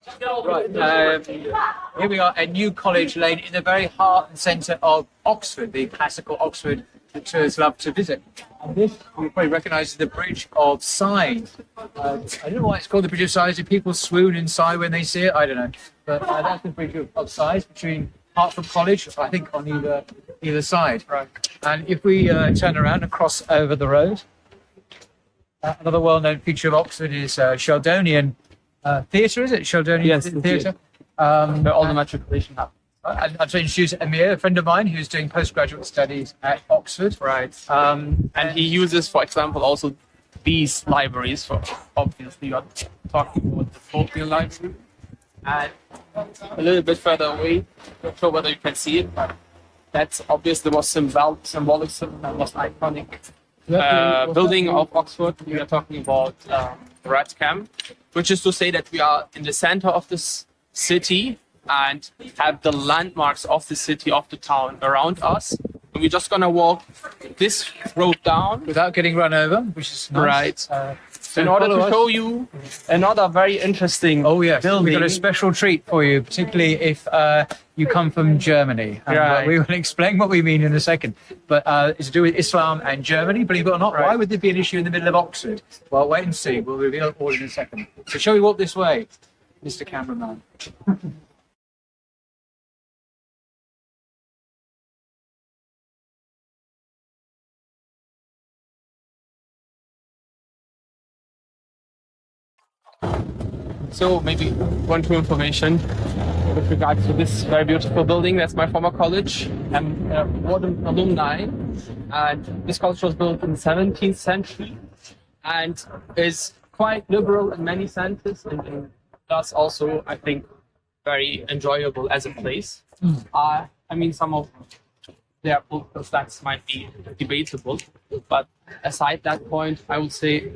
Right, here we are at New College Lane in the very heart and centre of Oxford, the classical Oxford that tourists love to visit. And this, you probably recognise, is the Bridge of Sighs. I don't know why it's called the Bridge of Sighs. Do people swoon and sigh when they see it? I don't know. But that's the Bridge of Sighs between Hertford College, I think, on either side. Right. And if we turn around and cross over the road, another well-known feature of Oxford is Sheldonian Theatre, is it? Sheldonian Yes, Theatre. Where all the matriculation happens. I'd like to introduce Amir, a friend of mine who's doing postgraduate studies at Oxford. Right. And he uses, for example, also these libraries for, obviously, you're talking about the Folkville Library. And a little bit further away, not sure whether you can see it, but that's obviously the most symbolic, most iconic building of Oxford. We are talking about the Rat Camp, which is to say that we are in the center of this city and have the landmarks of the city, of the town around us. And we're just gonna walk this road down Without getting run over, which is nice. Right. In order to show you another very interesting We've building. got a special treat for you, particularly if you come from Germany. And, Right. we will explain what we mean in a second. But it's to do with Islam and Germany, believe it or not. Right. Why would there be an issue in the middle of Oxford? Well, wait and see. We'll reveal it all in a second. So shall we walk this way, Mr. Cameraman? So maybe one true information with regards to this very beautiful building. That's my former college. I'm a Wharton alumni, and this college was built in the 17th century and is quite liberal in many senses, and thus also, I think, very enjoyable as a place. I mean, some of their political stats might be debatable, but aside that point, I would say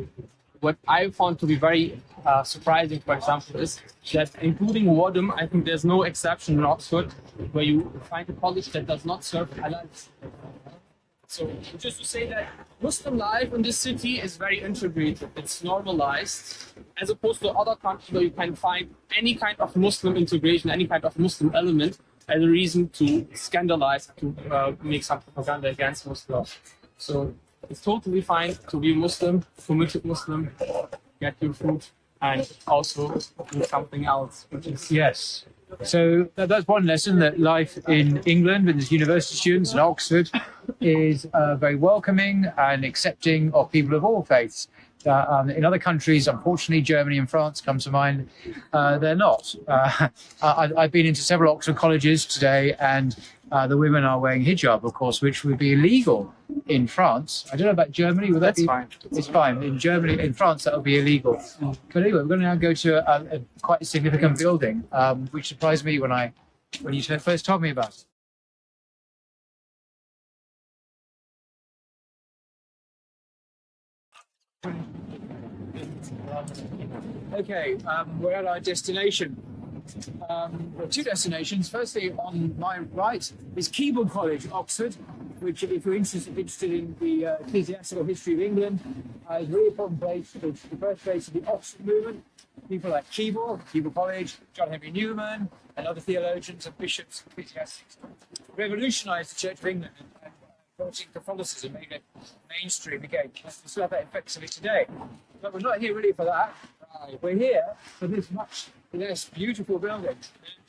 what I found to be very surprising, for example, is that including Wadham, I think there's no exception in Oxford where you find a college that does not serve halal. So just to say that Muslim life in this city is very integrated, it's normalized, as opposed to other countries where you can find any kind of Muslim integration, any kind of Muslim element as a reason to scandalize, to make some propaganda against Muslims. So it's totally fine to be Muslim, committed Muslim, get your food, and also do something else, which is Yes. So that's one lesson, that life in England with its university students in Oxford is very welcoming and accepting of people of all faiths. In other countries, unfortunately, Germany and France come to mind, they're not. I've been into several Oxford colleges today, and the women are wearing hijab, of course, which would be illegal in France. I don't know about Germany. Would that That's be? fine. It's fine. In Germany, in France, that would be illegal. But anyway, we're going to now go to a quite significant building, which surprised me when you first told me about it. Okay, we're at our destination. Well, two destinations. Firstly, on my right is Keble College, Oxford, which, if you're interested in the ecclesiastical history of England, is a really important place. It's the birthplace of the Oxford movement. People like Keble College, John Henry Newman, and other theologians and bishops, ecclesiastics, revolutionised the Church of England and brought in Catholicism, made it mainstream again. We still have that effects of it today. But we're not here really for that. We're here for this much less beautiful building.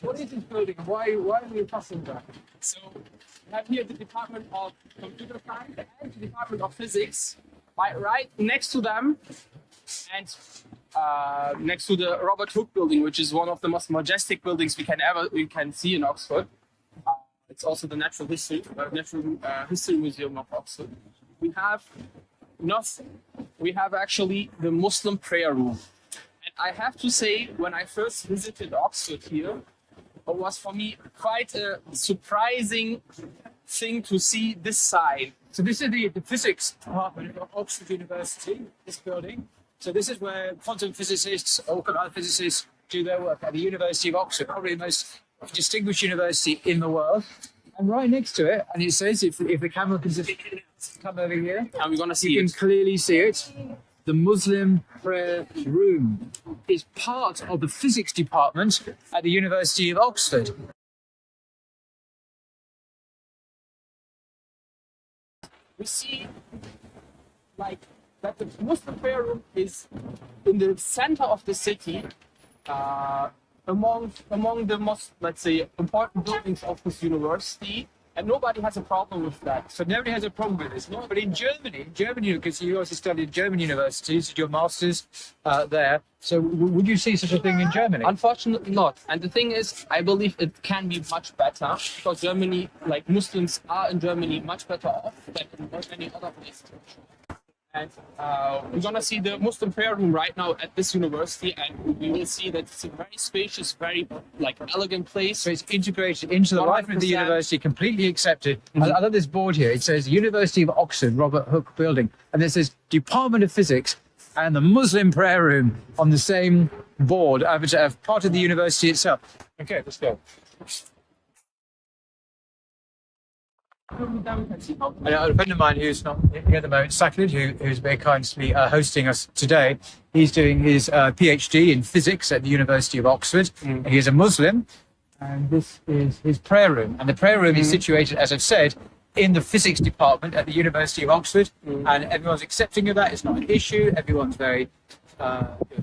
What is this building? Why are we passing that? So we have here the Department of Computer Science and the Department of Physics, right next to them, and next to the Robert Hooke building, which is one of the most majestic buildings we can see in Oxford. It's also the Natural History Museum of Oxford. We have actually the Muslim prayer room. And I have to say, when I first visited Oxford here, it was for me quite a surprising thing to see this side. So this is the physics department of Oxford University, this building. So this is where quantum physicists or other physicists do their work at the University of Oxford, probably the most distinguished university in the world. And right next to it, and it says, if the camera can just come over here, And we're going to see you it. can clearly see it. the Muslim prayer room is part of the physics department at the University of Oxford. We see like that the Muslim prayer room is in the center of the city, among the most, let's say, important buildings of this university, and nobody has a problem with that. So nobody has a problem with this. No, but in Germany, because you also studied German universities, did your masters there. So would you see such a thing in Germany? Unfortunately not. And the thing is, I believe it can be much better because Germany, like Muslims are in Germany much better off than in many other places. And we're gonna see the Muslim prayer room right now at this university, and we will see that it's a very spacious, very like elegant place. So it's integrated into the life of the 100%. university, completely accepted. I love this board here. It says University of Oxford, Robert Hooke Building, and it says Department of Physics and the Muslim prayer room on the same board, part of the university itself. Okay, let's go. A friend of mine who's not here at the moment, Sakhlid, who's very kindly hosting us today, he's doing his PhD in physics at the University of Oxford. He is a Muslim, and this is his prayer room. And the prayer room is situated, as I've said, in the physics department at the University of Oxford, and everyone's accepting of that. It's not an issue. Everyone's very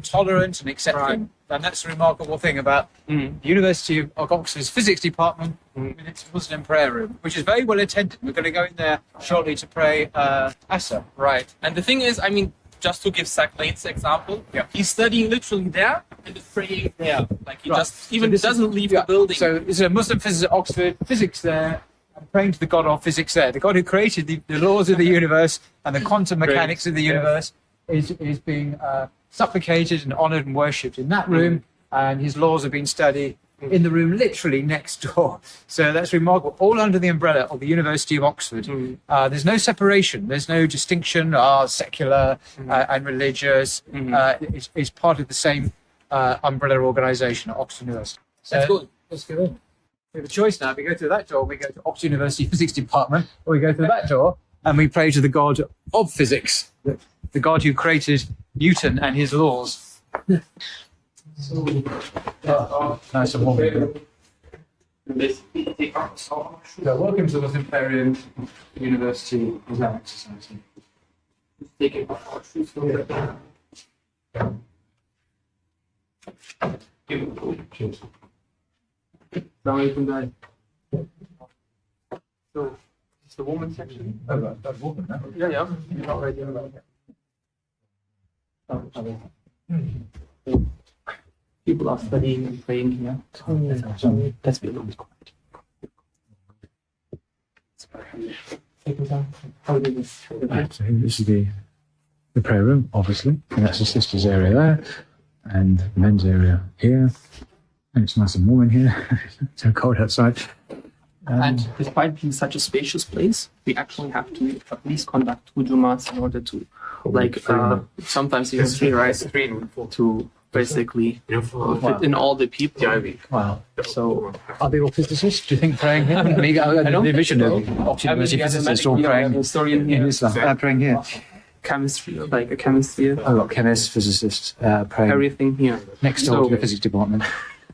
tolerant and accepting. Right. And that's the remarkable thing about the University of Oxford's physics department with its Muslim prayer room, which is very well attended. We're going to go in there shortly to pray Asr. Right. And the thing is, I mean, just to give Zach Lane's example, he's studying literally there and is praying there. Like he just even doesn't leave the building. So it's a Muslim physicist at Oxford, physics there, and praying to the God of physics there. The God who created the laws of the universe and the quantum mechanics of the universe is being supplicated and honoured and worshipped in that room, and his laws are being studied in the room literally next door. So that's remarkable. All under the umbrella of the University of Oxford. There's no separation. There's no distinction, secular and religious. It's part of the same umbrella organisation at Oxford University. So That's good. let's go in. We have a choice now. We go through that door, we go to Oxford University Physics Department, or we go through that door and we pray to the God of physics, the God who created Newton and his laws. Nice and warm. So welcome to the Muslim prayer room, University Islamic Society. Cheers. So, it's the woman section. Oh, that's woman, no? Yeah. You're not ready about that. People are studying and praying here. Let's be a little bit quiet. Right, so this is the prayer room, obviously, and that's the sisters' area there, and the men's area here. And it's nice and warm in here. It's so cold outside. And despite being such a spacious place, we actually have to at least conduct 2 Jumas in order to, like, sometimes even 3, right? To basically fit in all the people. Wow. So, Are they all physicists? Do you think praying here? Maybe I don't envision Oxford University physicists all praying historian in here, Islam. Praying here. chemistry, like a chemistry, I've got chemists, physicists, praying everything here. next door to the physics department.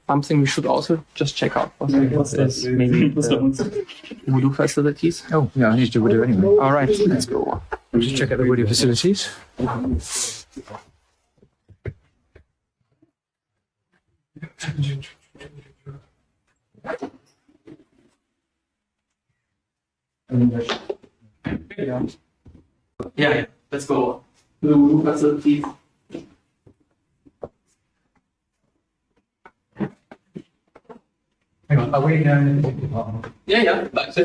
Something we should also just check out. What's this? Maybe the wudu facilities. Oh, yeah, I need to do wudu anyway. All right, let's go. We'll just check out the wudu facilities. Yeah, let's go. The wudu facilities. Hang on, are we now in the physics department? Yeah. So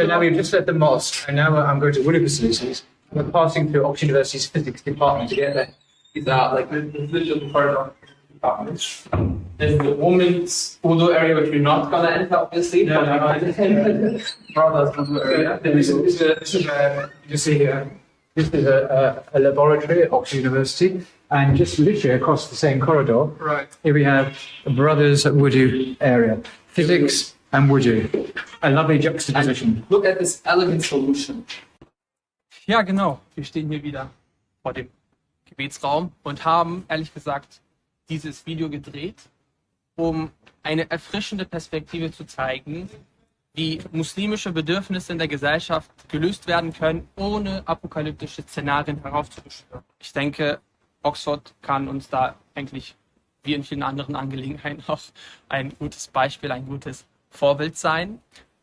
now we've just left the mosque, and now I'm going to wudu facilities. We're passing through Oxford University's physics department to get there. These are like the literal corridor. There's the women's wudu area, which we're not gonna enter, obviously. No, no, no. Brothers wudu area. This is you see here. This is a laboratory at Oxford University, and just literally across the same corridor, Right. here we have the brothers wudu area, physics and wudu. A lovely juxtaposition. Look at this elegant solution. Ja, genau. Wir stehen hier wieder vor dem Gebetsraum und haben, ehrlich gesagt, dieses Video gedreht, um eine erfrischende Perspektive zu zeigen, wie muslimische Bedürfnisse in der Gesellschaft gelöst werden können, ohne apokalyptische Szenarien heraufzubeschwören. Ich denke, Oxford kann uns da eigentlich, wie in vielen anderen Angelegenheiten, auch ein gutes Beispiel, ein gutes Vorbild sein.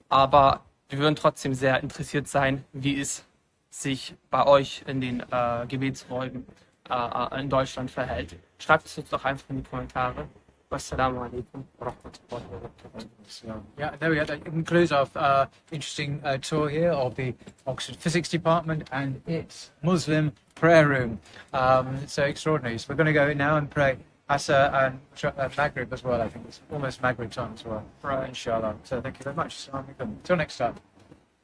Aber wir würden trotzdem sehr interessiert sein, wie es sich bei euch in den Gebetsräumen in Deutschland verhält. Schreibt es uns doch einfach in die Kommentare. Wassalamu alaikum wa rahmatullahi wa barakatuh. So, yeah, there we go. That concludes our interesting tour here of the Oxford Physics Department and its Muslim prayer room. So extraordinary. So we're going to go in now and pray Asr and Maghrib as well. I think it's almost Maghrib time as well. Right. Inshallah. So thank you very much. Assalamu alaikum. Till next time.